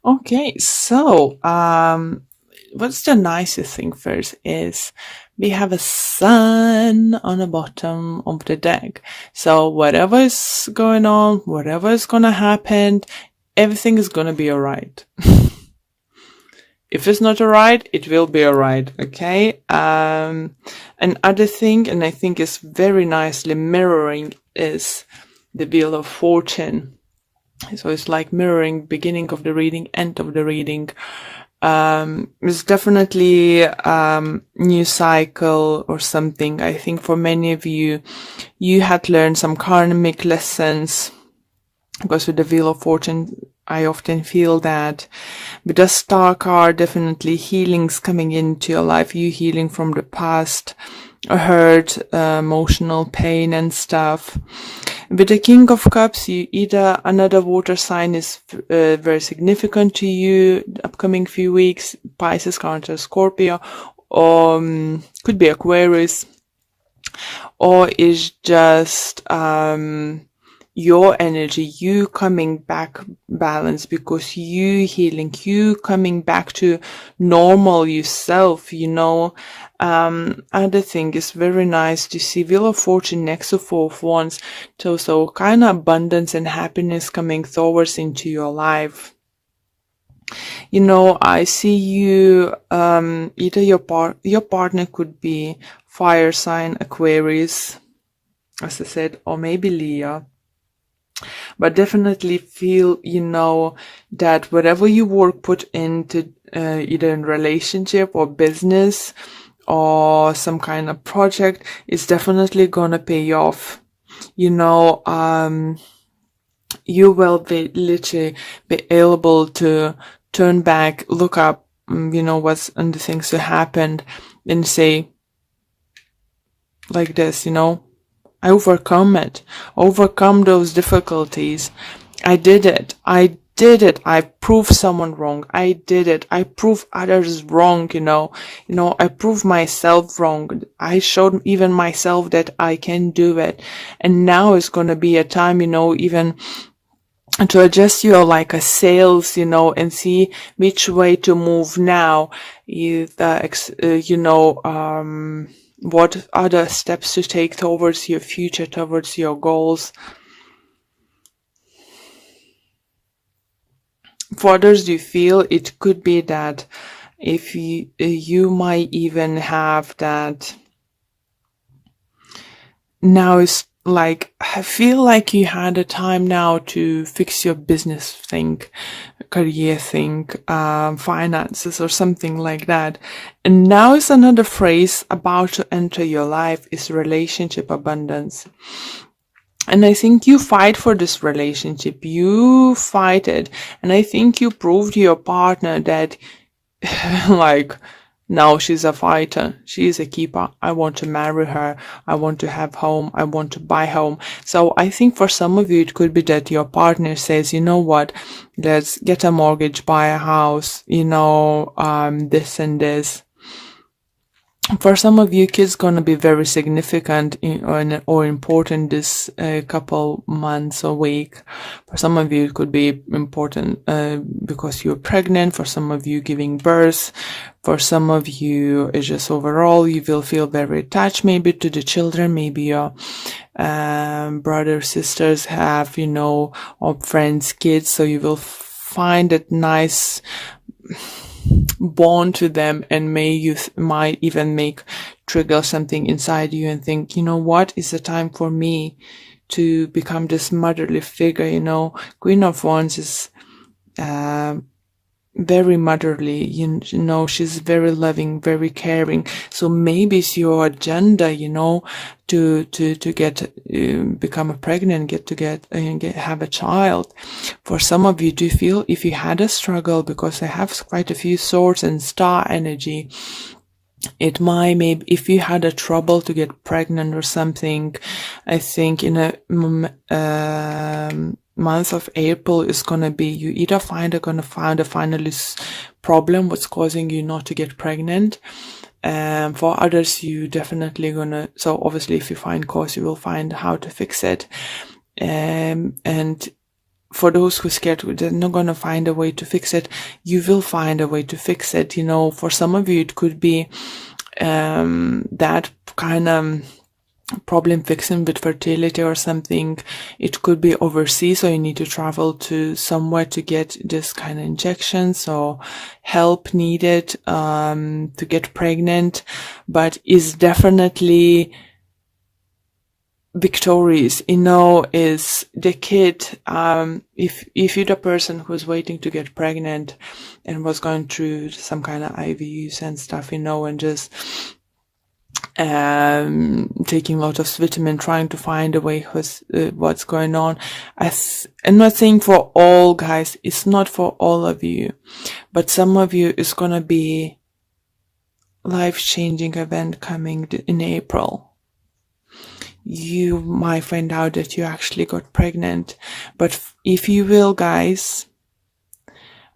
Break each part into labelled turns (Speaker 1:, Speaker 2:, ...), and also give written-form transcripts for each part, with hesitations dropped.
Speaker 1: Okay, so what's the nicest thing first is we have a sun on the bottom of the deck. So whatever is going on, whatever is gonna happen, everything is gonna be alright. If it's not alright, it will be alright, okay? Another thing, and I think is very nicely mirroring, is the Wheel of Fortune. So it's like mirroring beginning of the reading, end of the reading. It's definitely new cycle or something. I think for many of you, you had learned some karmic lessons, because with the Wheel of Fortune, I often feel that. With the Star card, definitely healings coming into your life, you healing from the past, hurt, emotional pain and stuff. With the King of Cups, you either another water sign is very significant to you the upcoming few weeks, Pisces, Cancer, Scorpio, or could be Aquarius, or is just your energy, you coming back balanced, because you healing, you coming back to normal yourself, Other thing is very nice to see Wheel of Fortune next to Four of Wands, so kind of abundance and happiness coming towards into your life. I see you, either your partner could be fire sign, Aquarius, as I said, or maybe Leo. But definitely feel, that whatever you work put into either in relationship or business or some kind of project is definitely gonna pay off. You will be literally be able to turn back, look up, what's and the things that happened, and say like this, I overcome it, overcome those difficulties. I did it. I did it. I proved someone wrong. I did it. I proved others wrong, I proved myself wrong. I showed even myself that I can do it. And now is going to be a time, even to adjust your like a sails, and see which way to move now. What other steps to take towards your future, towards your goals. For others, do you feel it could be that if you might even have that now is like, I feel like you had a time now to fix your business thing, career thing, finances or something like that. And now is another phrase about to enter your life is relationship abundance. And I think you fight for this relationship. You fight it. And I think you proved to your partner that like, now she's a fighter. She is a keeper. I want to marry her. I want to have home. I want to buy home. So I think for some of you, it could be that your partner says, you know what, let's get a mortgage, buy a house, this and this. For some of you, kids gonna be very significant or important this couple months or week. For some of you, it could be important because you're pregnant. For some of you, giving birth. For some of you, it's just overall, you will feel very attached maybe to the children. Maybe your brothers, sisters have, or friends, kids. So you will find that nice bond to them, and might even trigger something inside you and think, what is the time for me to become this motherly figure. Queen of Wands is very motherly, she's very loving, very caring. So maybe it's your agenda, to get become pregnant, have a child. For some of you, do you feel if you had a struggle, because I have quite a few swords and star energy, it might, maybe if you had a trouble to get pregnant or something, I think in a month of April is gonna be, you either find a finalist problem what's causing you not to get pregnant. For others, you definitely so obviously if you find cause, you will find how to fix it. And for those who are scared, they're not going to find a way to fix it. You will find a way to fix it. You know, for some of you, it could be that kind of problem fixing with fertility or something. It could be overseas, so you need to travel to somewhere to get this kind of injections or help needed to get pregnant, but is definitely victorious. You know, is the kid, if you're the person who's waiting to get pregnant and was going through some kind of IVs and stuff, you know, and just taking lots of vitamin, trying to find a way what's going on. I'm not saying for all guys, it's not for all of you, but some of you is gonna be life-changing event coming in April. You might find out that you actually got pregnant, but if you will, guys,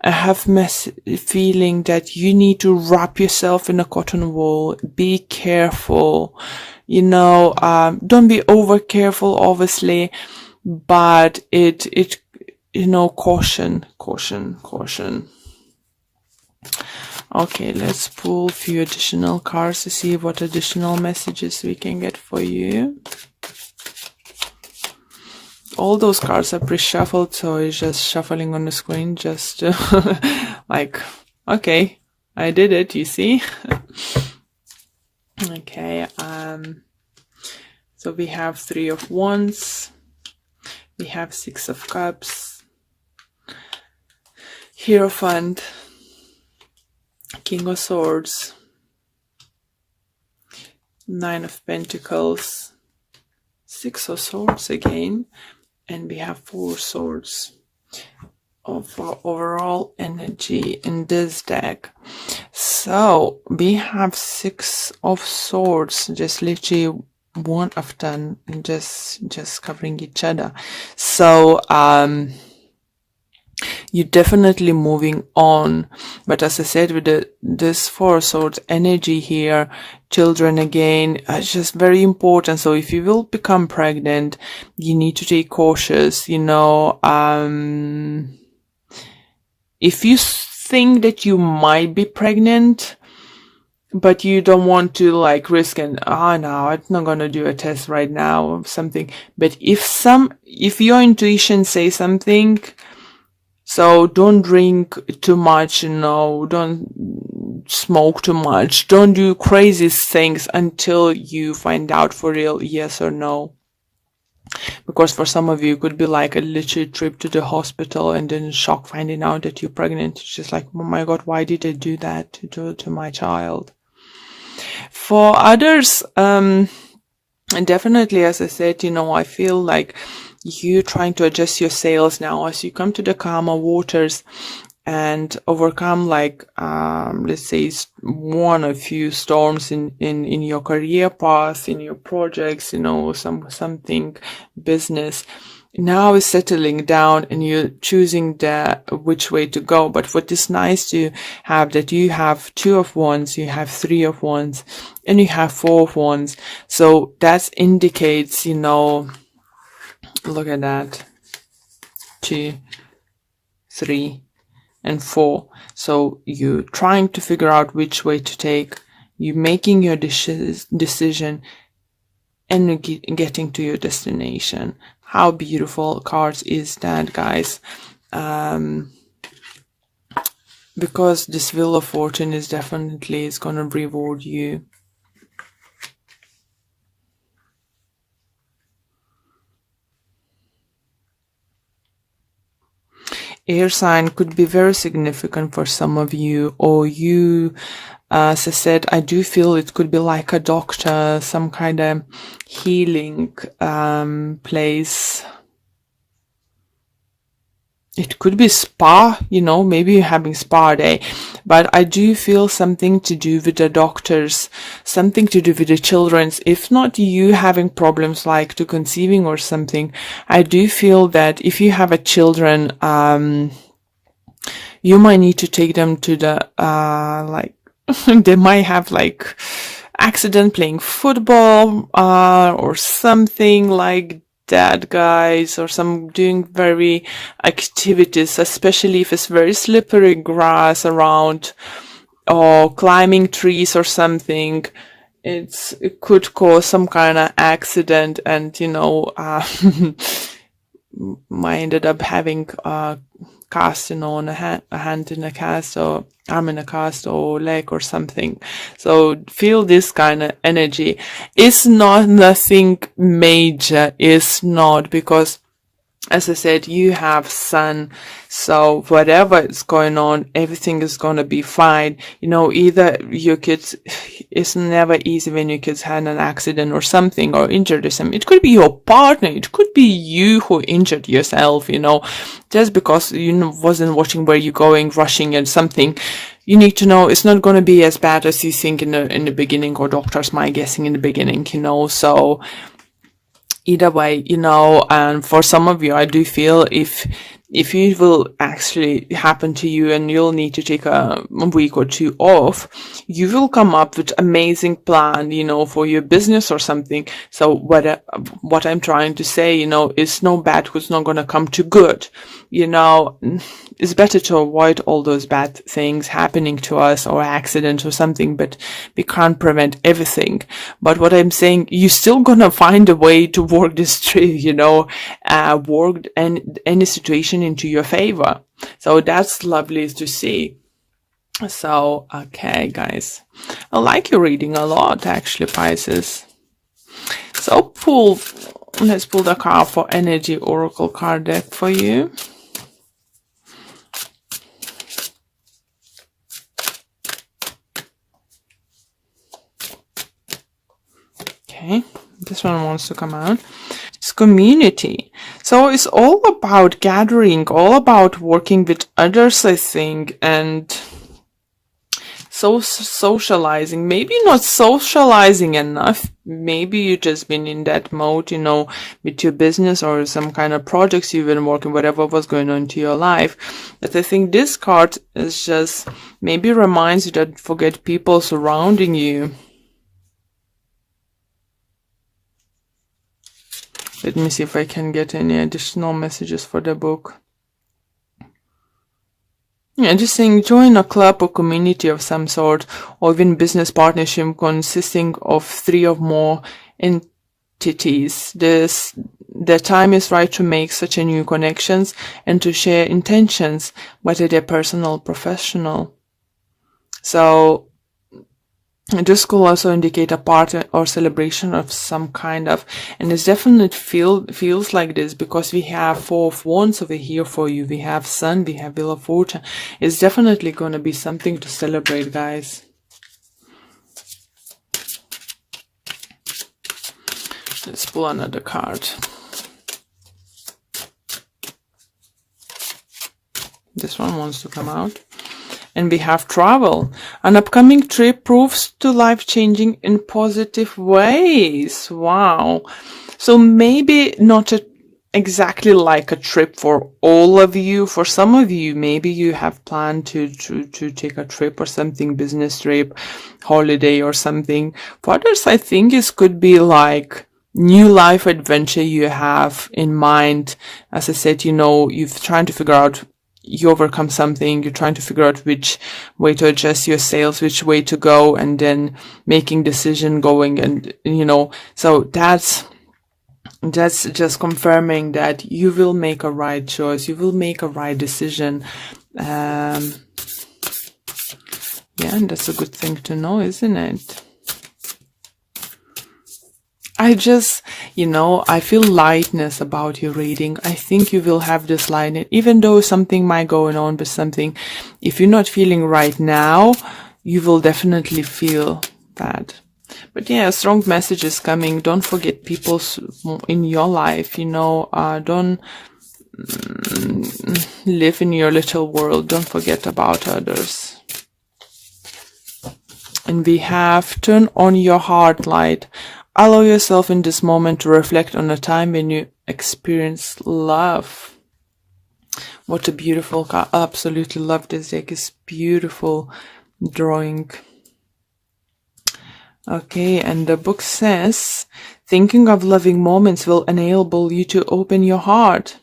Speaker 1: I have feeling that you need to wrap yourself in a cotton wool. Be careful, you know, don't be over careful, obviously, but it, you know, caution. Okay, let's pull a few additional cards to see what additional messages we can get for you. All those cards are pre-shuffled, so it's just shuffling on the screen, just like, okay, I did it, you see? Okay, so we have 3 of Wands, we have 6 of Cups, Hierophant, King of Swords, 9 of Pentacles, 6 of Swords again, and we have 4 swords of overall energy in this deck. So we have 6 of Swords, just literally one of them, just covering each other. So you're definitely moving on, but as I said, with this 4 swords energy here, children again, it's just very important. So if you will become pregnant, you need to take cautious, you know, if you think that you might be pregnant, but you don't want to like risk and, no, I'm not going to do a test right now or something. But if your intuition says something, so don't drink too much, you know, don't smoke too much, don't do crazy things until you find out for real yes or no. Because for some of you, it could be like a literal trip to the hospital and then shock finding out that you're pregnant. It's just like, oh my God, why did I do that to my child? For others, definitely, as I said, you know, I feel like you trying to adjust your sails now as you come to the calmer waters and overcome, like, let's say one or few storms in your career path, in your projects, you know, something business. Now is settling down and you're choosing which way to go. But what is nice to have that you have 2 of Wands, you have 3 of Wands, and you have 4 of Wands. So that indicates, you know, look at that, 2, 3, and 4. So you're trying to figure out which way to take. You're making your decision and getting to your destination. How beautiful cards is that, guys? Because this Wheel of Fortune is definitely going to reward you. Air sign could be very significant for some of you, or you, as I said, I do feel it could be like a doctor, some kind of healing place. It could be spa, you know, maybe you're having spa day, but I do feel something to do with the doctors, something to do with the children's. If not you having problems like to conceiving or something, I do feel that if you have a children, you might need to take them to the, like, they might have like accident playing football, or something like that, guys, or some doing very activities, especially if it's very slippery grass around, or climbing trees or something. It could cause some kind of accident, and I ended up having cast, on a hand in a cast, or arm in a cast, or leg or something. So feel this kind of energy. It's not nothing major. It's not, because as I said, you have sun, so whatever is going on, everything is going to be fine. Either your kids, it's never easy when your kids had an accident or something, or injured or something. It could be your partner, it could be you who injured yourself, just because you wasn't watching where you're going, rushing and something. You need to know it's not going to be as bad as you think in the beginning, or doctors might guessing in the beginning, so either way, and for some of you, I do feel if it will actually happen to you and you'll need to take a week or two off, you will come up with amazing plan, for your business or something. So what I'm trying to say, is no bad who's not going to come to good. It's better to avoid all those bad things happening to us, or accidents or something, but we can't prevent everything. But what I'm saying, you're still gonna find a way to work this through, work any situation into your favor. So that's lovely to see. So, okay, guys, I like your reading a lot, actually, Pisces. So let's pull the card for Energy Oracle card deck for you. Okay, this one wants to come out. It's community. So it's all about gathering, all about working with others, I think, and socializing. Maybe not socializing enough. Maybe you just been in that mode, with your business or some kind of projects you've been working, whatever was going on into your life. But I think this card is just maybe reminds you that forget people surrounding you. Let me see if I can get any additional messages for the book. Yeah, just saying join a club or community of some sort, or even business partnership consisting of 3 or more entities. The time is right to make such a new connections and to share intentions, whether they're personal or professional. So this could also indicate a party or celebration of some kind of, and it's definitely feels like this, because we have 4 of Wands over here for you. We have Sun, we have Wheel of Fortune. It's definitely going to be something to celebrate, guys. Let's pull another card. This one wants to come out. And we have travel. An upcoming trip proves to life-changing in positive ways. Wow. So maybe not exactly like a trip for all of you. For some of you, maybe you have planned to take a trip or something, business trip, holiday or something. For others, I think it could be like new life adventure you have in mind. As I said, you're trying to figure out, you overcome something, you're trying to figure out which way to adjust your sails, which way to go, and then making decision going, and so that's just confirming that you will make a right choice, you will make a right decision. Yeah, and that's a good thing to know, isn't it? I just, I feel lightness about your reading. I think you will have this lightness, even though something might go on with something. If you're not feeling right now, you will definitely feel that. But yeah, strong message is coming. Don't forget people in your life, don't live in your little world. Don't forget about others. And we have turn on your heart light. Allow yourself in this moment to reflect on a time when you experienced love. What a beautiful card. I absolutely love this deck. It's beautiful drawing. Okay, and the book says, Thinking of loving moments will enable you to open your heart.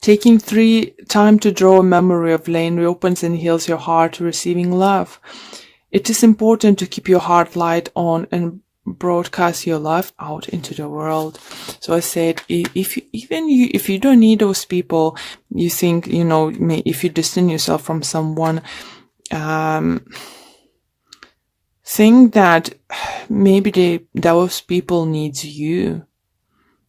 Speaker 1: Taking time to draw a memory of lane reopens and heals your heart to receiving love. It is important to keep your heart light on and broadcast your love out into the world. So I said, if you don't need those people, you think, if you distance yourself from someone, think that maybe those people needs you.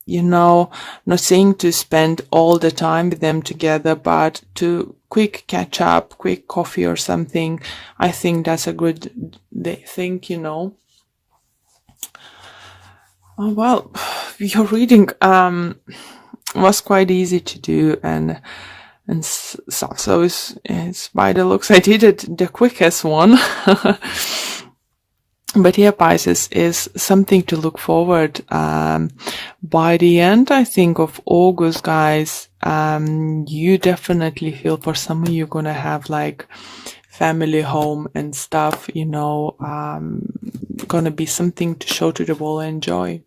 Speaker 1: Not saying to spend all the time with them together, but to quick catch up, quick coffee or something. I think that's a good thing, Oh, well, your reading was quite easy to do and stuff. So it's by the looks I did it the quickest one. But yeah, Pisces is something to look forward. By the end, I think, of August, guys, you definitely feel, for some of you, gonna have like family home and stuff, gonna be something to show to the world and enjoy.